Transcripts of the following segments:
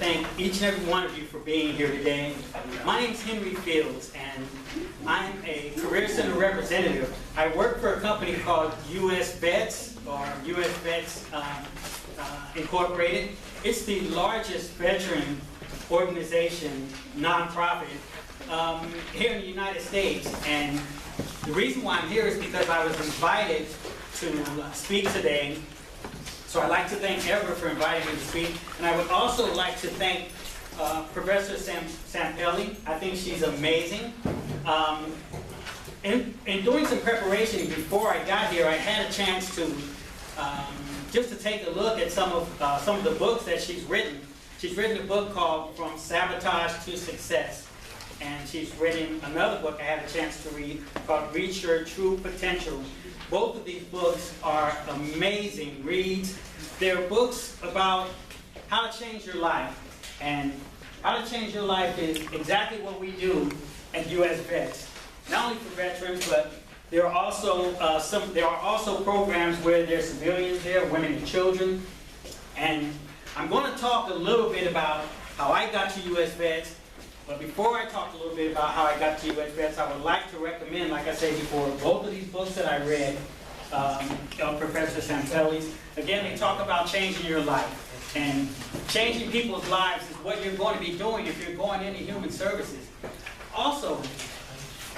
thank each and every one of you for being here today. My name is Henry Fields, and I'm a Career Center representative. I work for a company called U.S. Vets, or U.S. Vets Incorporated. It's the largest veteran organization, nonprofit, here in the United States. And the reason why I'm here is because I was invited to speak today. So I'd like to thank Ever for inviting me to speak. And I would also like to thank Professor Sampelli. I think she's amazing. In doing some preparation before I got here, I had a chance to just to take a look at some of the books that she's written. She's written a book called From Sabotage to Success. And she's written another book I had a chance to read called Reach Your True Potential. Both of these books are amazing reads. They're books about how to change your life. And how to change your life is exactly what we do at U.S. Vets. Not only for veterans, but there are also programs where there's civilians there, women and children. And I'm going to talk a little bit about how I got to U.S. Vets. But before I talk a little bit about how I got to U.S. Vets, I would like to recommend, like I said before, both of these books that I read, Professor Sampelli's. Again, they talk about changing your life. And changing people's lives is what you're going to be doing if you're going into human services. Also,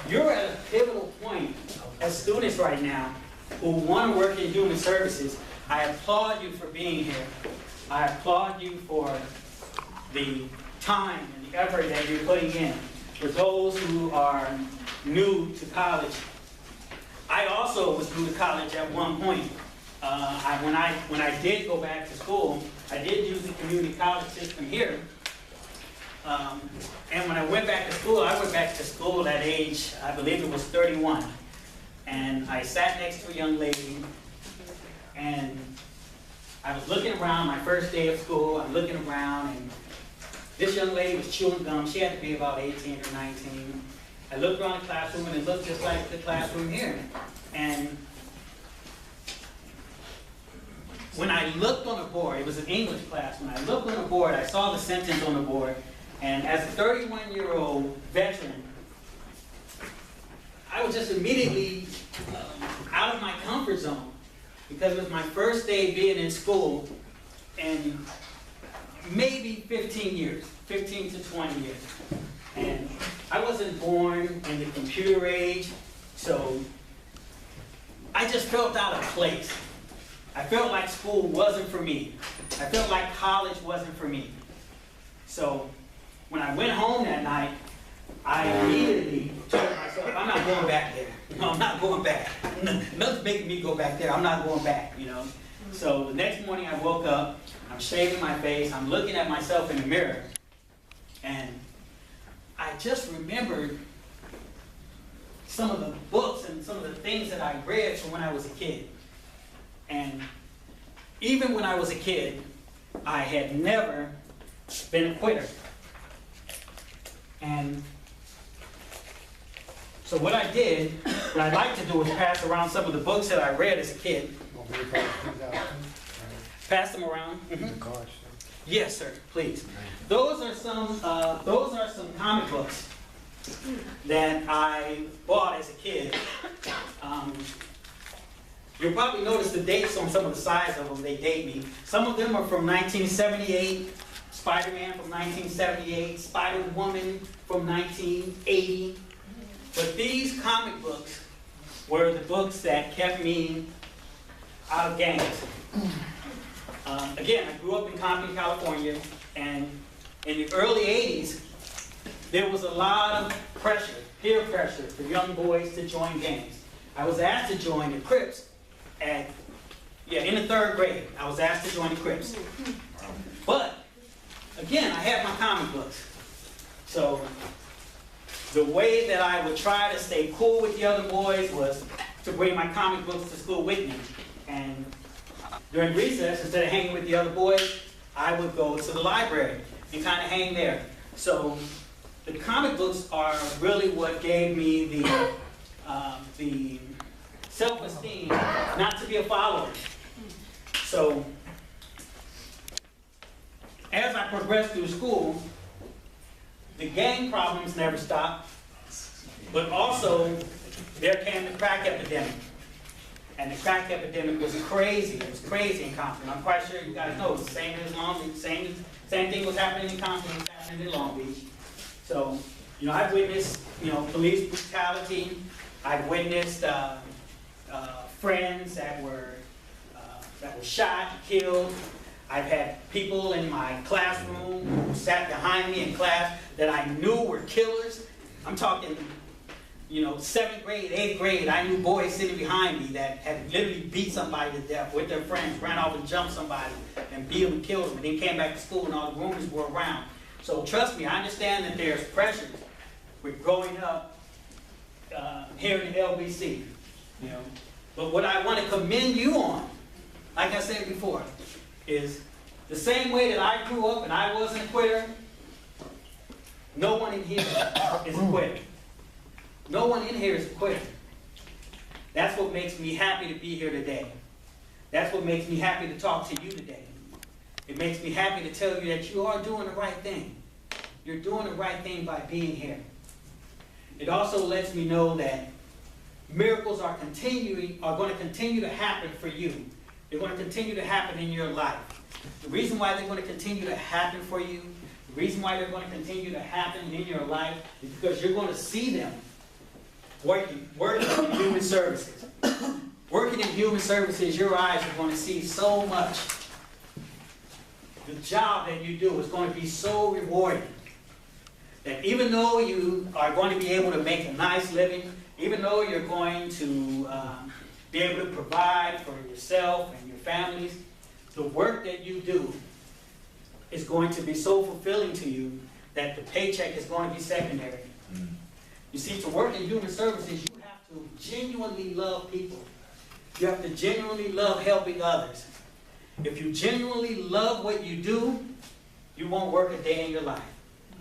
you're at a pivotal point as students right now who want to work in human services. I applaud you for being here. I applaud you for the time and the effort that you're putting in. For those who are new to college, I also was new to college at one point. When I did go back to school, I did use the community college system here. And when I went back to school at age, I believe it was 31. And I sat next to a young lady, and I was looking around my first day of school. I'm looking around, and this young lady was chewing gum. She had to be about 18 or 19. I looked around the classroom, and it looked just like the classroom here. And when I looked on the board, it was an English class. When I looked on the board, I saw the sentence on the board. And as a 31-year-old veteran, I was just immediately out of my comfort zone, because it was my first day being in school in maybe 15 years, 15 to 20 years. And I wasn't born in the computer age, so I just felt out of place. I felt like school wasn't for me. I felt like college wasn't for me. So when I went home that night, I immediately told myself, I'm not going back there. No, I'm not going back. Nothing's making me go back there. I'm not going back, you know. So the next morning I woke up, I'm shaving my face, I'm looking at myself in the mirror, and I just remembered some of the books and some of the things that I read from when I was a kid. And even when I was a kid, I had never been a quitter. And so what I did, what I'd like to do is pass around some of the books that I read as a kid. Pass them around. Mm-hmm. Yes, sir. Please. Those are some comic books that I bought as a kid. You'll probably notice the dates on some of the sides of them. They date me. Some of them are from 1978. Spider-Man from 1978. Spider-Woman from 1980. But these comic books were the books that kept me out of gangs. Again, I grew up in Compton, California, and in the early 80s, there was a lot of pressure, peer pressure, for young boys to join gangs. I was asked to join the Crips in the 3rd grade. I was asked to join the Crips. But, again, I had my comic books. So the way that I would try to stay cool with the other boys was to bring my comic books to school with me. And during recess, instead of hanging with the other boys, I would go to the library and kind of hang there. So the comic books are really what gave me the self-esteem not to be a follower. So as I progressed through school, the gang problems never stopped, but also there came the crack epidemic. And the crack epidemic was crazy. It was crazy in Compton. I'm quite sure you guys know. The same as Long Beach. Same thing was happening in Compton was happening in Long Beach. So, I've witnessed, police brutality. I've witnessed friends that were shot, killed. I've had people in my classroom who sat behind me in class that I knew were killers. I'm talking 7th grade, 8th grade, I knew boys sitting behind me that had literally beat somebody to death with their friends, ran off and jumped somebody and beat them and killed them, and then came back to school and all the rumors were around. So trust me, I understand that there's pressure with growing up here in the LBC, But what I want to commend you on, like I said before, is the same way that I grew up and I wasn't a quitter, no one in here is a quitter. No one in here is a quitter. That's what makes me happy to be here today. That's what makes me happy to talk to you today. It makes me happy to tell you that you are doing the right thing. You're doing the right thing by being here. It also lets me know that miracles are going to continue to happen for you. They're going to continue to happen in your life. The reason why they're going to continue to happen for you, the reason why they're going to continue to happen in your life is because you're going to see them working in human services. Working in human services, your eyes are going to see so much. The job that you do is going to be so rewarding that even though you are going to be able to make a nice living, even though you're going to be able to provide for yourself and your families, the work that you do is going to be so fulfilling to you that the paycheck is going to be secondary. You see, to work in human services, you have to genuinely love people. You have to genuinely love helping others. If you genuinely love what you do, you won't work a day in your life.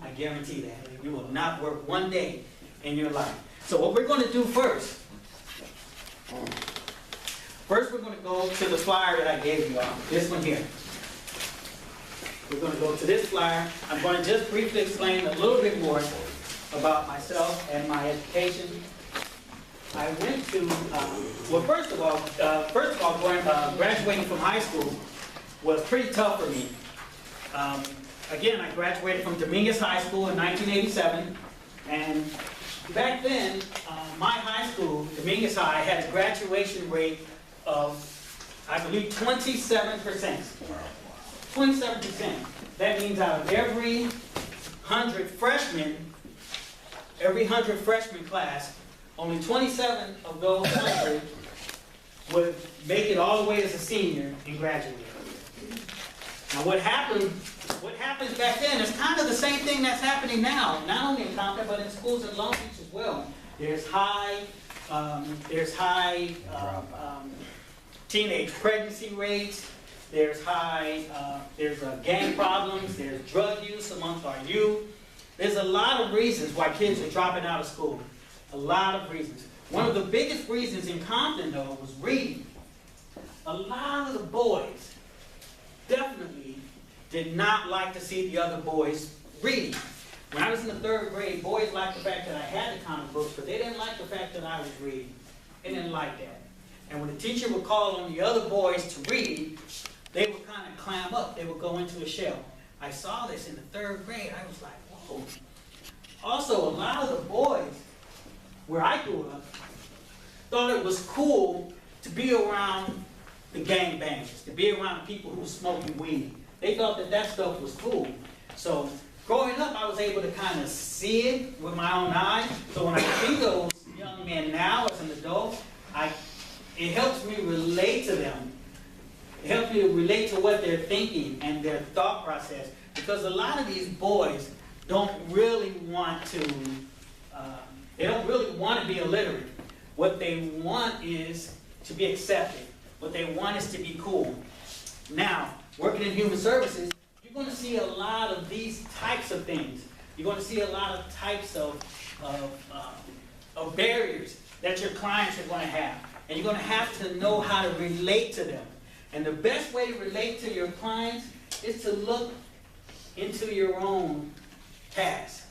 I guarantee that. You will not work one day in your life. So what we're going to do first we're going to go to the flyer that I gave you all. This one here. We're going to go to this flyer. I'm going to just briefly explain a little bit more about myself and my education. I went to, first of all, graduating from high school was pretty tough for me. Again, I graduated from Dominguez High School in 1987, and back then, my high school, Dominguez High, had a graduation rate of, I believe, 27%. 27%. That means out of every 100 freshmen class, only 27 of those 100 would make it all the way as a senior and graduate. Now what happens back then is kind of the same thing that's happening now, not only in Compton, but in schools in Long Beach as well. There's high teenage pregnancy rates, there's gang problems, there's drug use amongst our youth. There's a lot of reasons why kids are dropping out of school. A lot of reasons. One of the biggest reasons in Compton, though, was reading. A lot of the boys definitely did not like to see the other boys reading. When I was in the 3rd grade, boys liked the fact that I had the comic books, but they didn't like the fact that I was reading. They didn't like that. And when the teacher would call on the other boys to read, they would kind of clam up. They would go into a shell. I saw this in the 3rd grade. I was like, whoa. Also, a lot of the boys where I grew up thought it was cool to be around the gangbangers, to be around people who were smoking weed. They thought that that stuff was cool. So growing up, I was able to kind of see it with my own eyes. So when I see those young men now as an adult, it helps me relate to them. It helps me to relate to what they're thinking and their thought process. Because a lot of these boys don't really want to, be illiterate. What they want is to be accepted. What they want is to be cool. Now, working in human services, you're going to see a lot of these types of things. You're going to see a lot of types of barriers that your clients are going to have. And you're going to have to know how to relate to them. And the best way to relate to your clients is to look into your own past.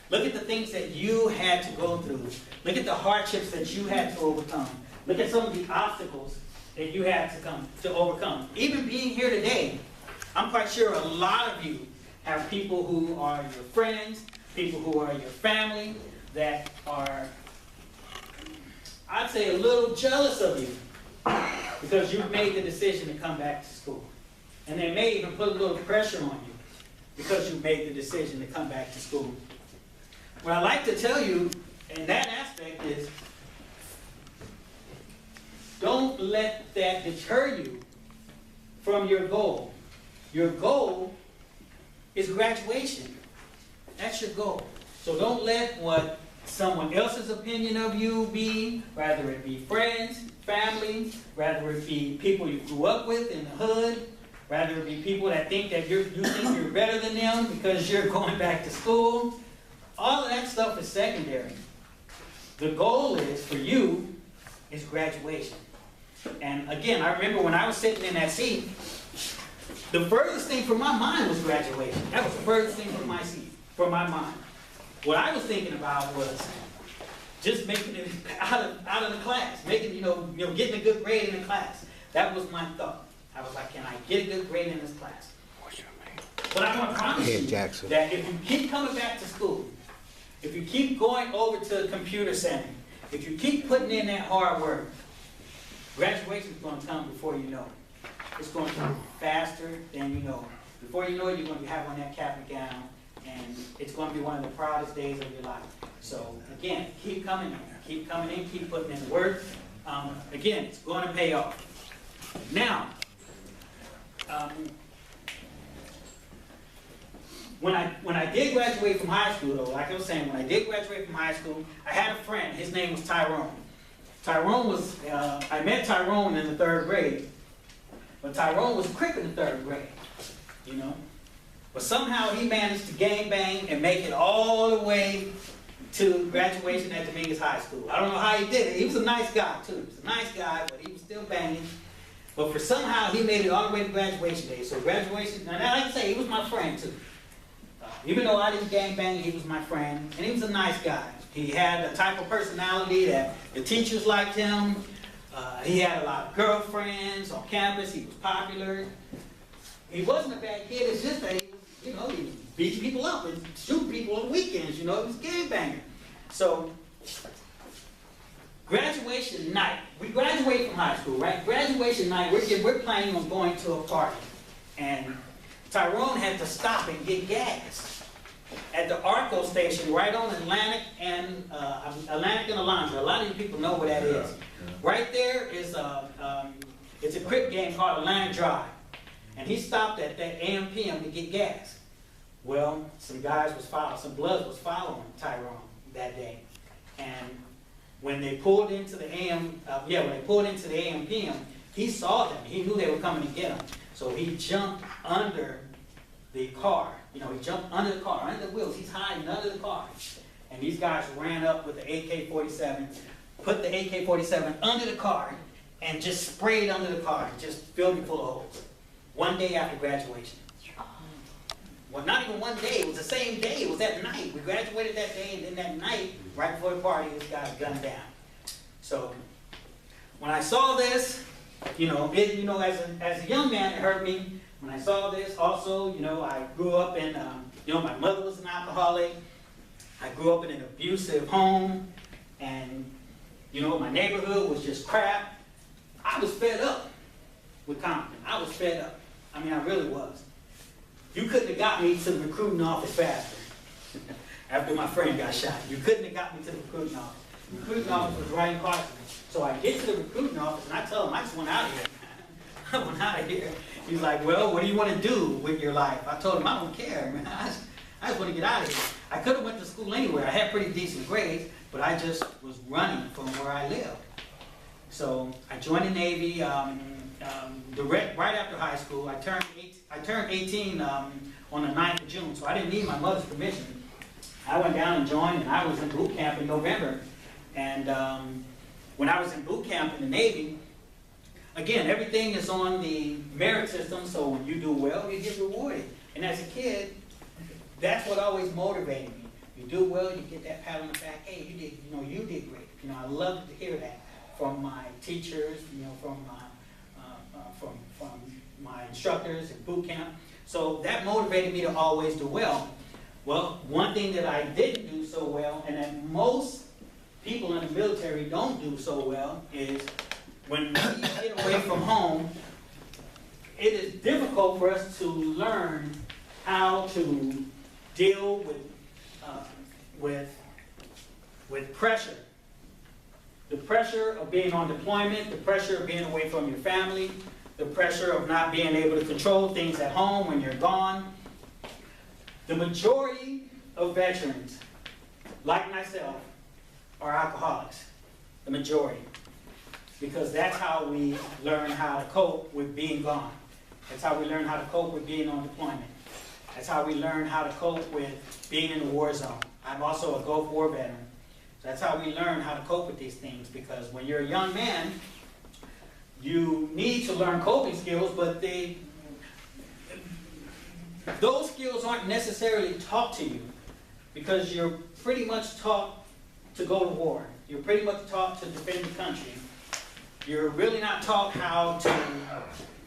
Look at the things that you had to go through. Look at the hardships that you had to overcome. Look at some of the obstacles that you had to overcome. Even being here today, I'm quite sure a lot of you have people who are your friends, people who are your family, that are, I'd say, a little jealous of you because you've made the decision to come back to school. And they may even put a little pressure on you because you made the decision to come back to school. What I'd like to tell you in that aspect is, don't let that deter you from your goal. Your goal is graduation. That's your goal. So don't let what someone else's opinion of you be, whether it be friends, family, whether it be people you grew up with in the hood, whether it be people that think that you think you're better than them because you're going back to school. All of that stuff is secondary. The goal is, for you, is graduation. And again, I remember when I was sitting in that seat, the furthest thing from my mind was graduation. That was the furthest thing from my seat, from my mind. What I was thinking about was just making it out of the class, making, getting a good grade in the class. That was my thought. I was like, can I get a good grade in this class? But I want to promise you that if you keep coming back to school, if you keep going over to the computer center, if you keep putting in that hard work, graduation is going to come before you know it. It's going to come faster than you know. Before you know it, you're going to have on that cap and gown, and it's going to be one of the proudest days of your life. So again, keep coming in, keep putting in the work. Again, it's going to pay off. Now, when I did graduate from high school, though, like I was saying, when I did graduate from high school, I had a friend. His name was Tyrone. I met Tyrone in the 3rd grade, but Tyrone was quick in the 3rd grade, But somehow he managed to gangbang and make it all the way to graduation at Dominguez High School. I don't know how he did it. He was a nice guy, too. He was a nice guy, but he was still banging. But for somehow he made it all the way to graduation day. So graduation, and like I say, he was my friend, too. Even though I didn't gangbang, he was my friend, and he was a nice guy. He had a type of personality that the teachers liked him. He had a lot of girlfriends on campus. He was popular. He wasn't a bad kid. It's just that he was beating people up and shooting people on the weekends. He was a gangbanger. So, graduation night. We graduate from high school, right? Graduation night, we're planning on going to a party. And Tyrone had to stop and get gas at the Arco station right on Atlantic and Alondra. A lot of you people know where that is. Right there is it's a crip game called Atlantic Drive. And he stopped at that AM/PM to get gas. Well, some blood was following Tyrone that day. And when they pulled into the AM/PM, he saw them. He knew they were coming to get him. So he jumped under the car. He jumped under the car, under the wheels. He's hiding under the car. And these guys ran up with the AK-47, put the AK-47 under the car, and just sprayed under the car, just filled it full of holes. One day after graduation. Well, not even one day. It was the same day. It was that night. We graduated that day, and then that night, right before the party, this guy was gunned down. So when I saw this, as a young man, it hurt me. When I saw this, also, I grew up in, my mother was an alcoholic. I grew up in an abusive home, and, my neighborhood was just crap. I was fed up with Compton. I was fed up. I really was. You couldn't have got me to the recruiting office faster after my friend got shot. You couldn't have got me to the recruiting office. The recruiting office was right in Carson. So I get to the recruiting office, and I tell him, I just want out of here. I want out of here. He's like, well, what do you want to do with your life? I told him, I don't care, man. I just want to get out of here. I could have went to school anywhere. I had pretty decent grades, but I just was running from where I lived. So I joined the Navy right after high school. I turned 18 on the 9th of June, so I didn't need my mother's permission. I went down and joined, and I was in boot camp in November. And when I was in boot camp in the Navy, again, everything is on the merit system, so when you do well, you get rewarded. And as a kid, that's what always motivated me. You do well, you get that pat on the back. Hey, you did great. I loved to hear that from my teachers, from my instructors at boot camp. So that motivated me to always do well. Well, one thing that I didn't do so well, and that most people in the military don't do so well, is when we get away from home, it is difficult for us to learn how to deal with pressure. The pressure of being on deployment, the pressure of being away from your family, the pressure of not being able to control things at home when you're gone. The majority of veterans, like myself, are alcoholics. The majority. Because that's how we learn how to cope with being gone. That's how we learn how to cope with being on deployment. That's how we learn how to cope with being in the war zone. I'm also a Gulf War veteran. So that's how we learn how to cope with these things, because when you're a young man, you need to learn coping skills, but those skills aren't necessarily taught to you, because you're pretty much taught to go to war. You're pretty much taught to defend the country. You're really not taught how to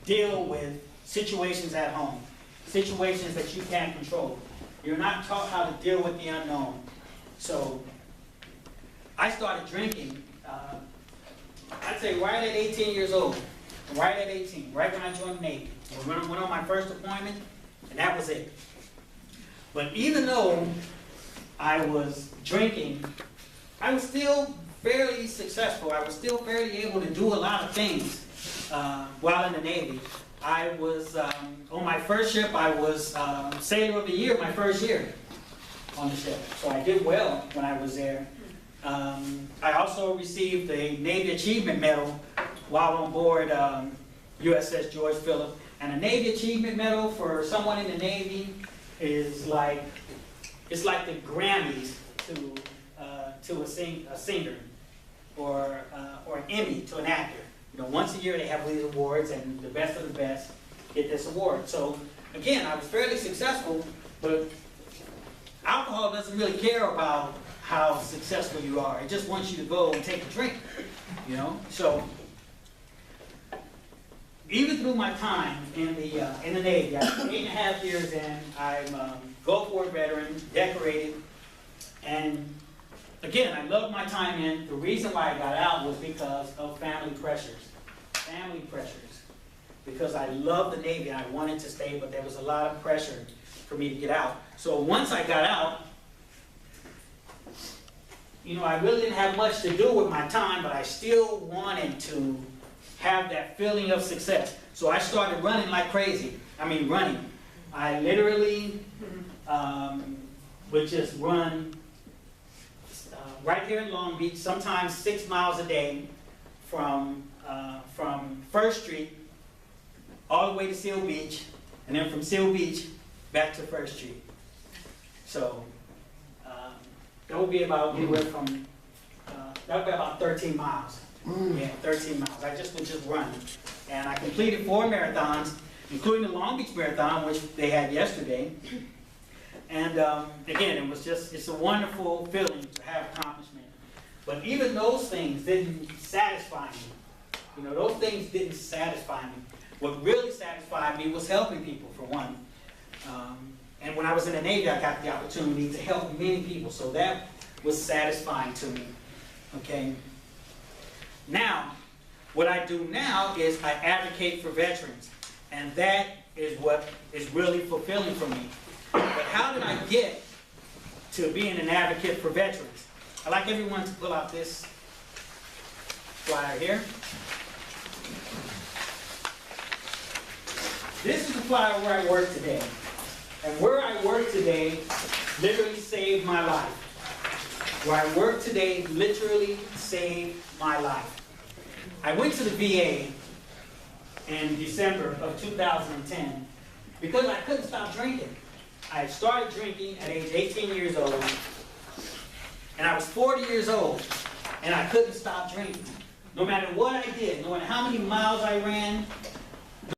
deal with situations at home, situations that you can't control. You're not taught how to deal with the unknown. So I started drinking, I'd say right at 18 years old. Right at 18, right when I joined the Navy. I went on my first deployment, and that was it. But even though I was drinking, I was still fairly successful. I was still fairly able to do a lot of things while in the Navy. I was, on my first ship, I was Sailor of the Year my first year on the ship. So I did well when I was there. I also received a Navy Achievement Medal while on board USS George Phillips. And a Navy Achievement Medal for someone in the Navy is like, it's like the Grammys to a singer, or an Emmy to an actor. Once a year they have these awards, and the best of the best get this award. So again, I was fairly successful, but alcohol doesn't really care about how successful you are. It just wants you to go and take a drink, So even through my time in the Navy, I'm 8.5 years in. I'm a Gulf War veteran, decorated, and again, I loved my time in. The reason why I got out was because of family pressures. Family pressures. Because I loved the Navy and I wanted to stay, but there was a lot of pressure for me to get out. So once I got out, I really didn't have much to do with my time, but I still wanted to have that feeling of success. So I started running like crazy. Running. I literally would just run right here in Long Beach, sometimes 6 miles a day from 1st Street all the way to Seal Beach, and then from Seal Beach back to 1st Street. So that would be about anywhere from, that would be about 13 miles. Yeah, 13 miles. I just would just run. And I completed 4 marathons, including the Long Beach Marathon, which they had yesterday. And again, it's a wonderful feeling to have accomplishment. But even those things didn't satisfy me. Those things didn't satisfy me. What really satisfied me was helping people, for one. And when I was in the Navy, I got the opportunity to help many people. So that was satisfying to me. Okay. Now, what I do now is I advocate for veterans. And that is what is really fulfilling for me. But how did I get to being an advocate for veterans? I'd like everyone to pull out this flyer here. This is the flyer where I work today. And where I work today literally saved my life. Where I work today literally saved my life. I went to the VA in December of 2010 because I couldn't stop drinking. I started drinking at age 18 years old, and I was 40 years old, and I couldn't stop drinking. No matter what I did, no matter how many miles I ran,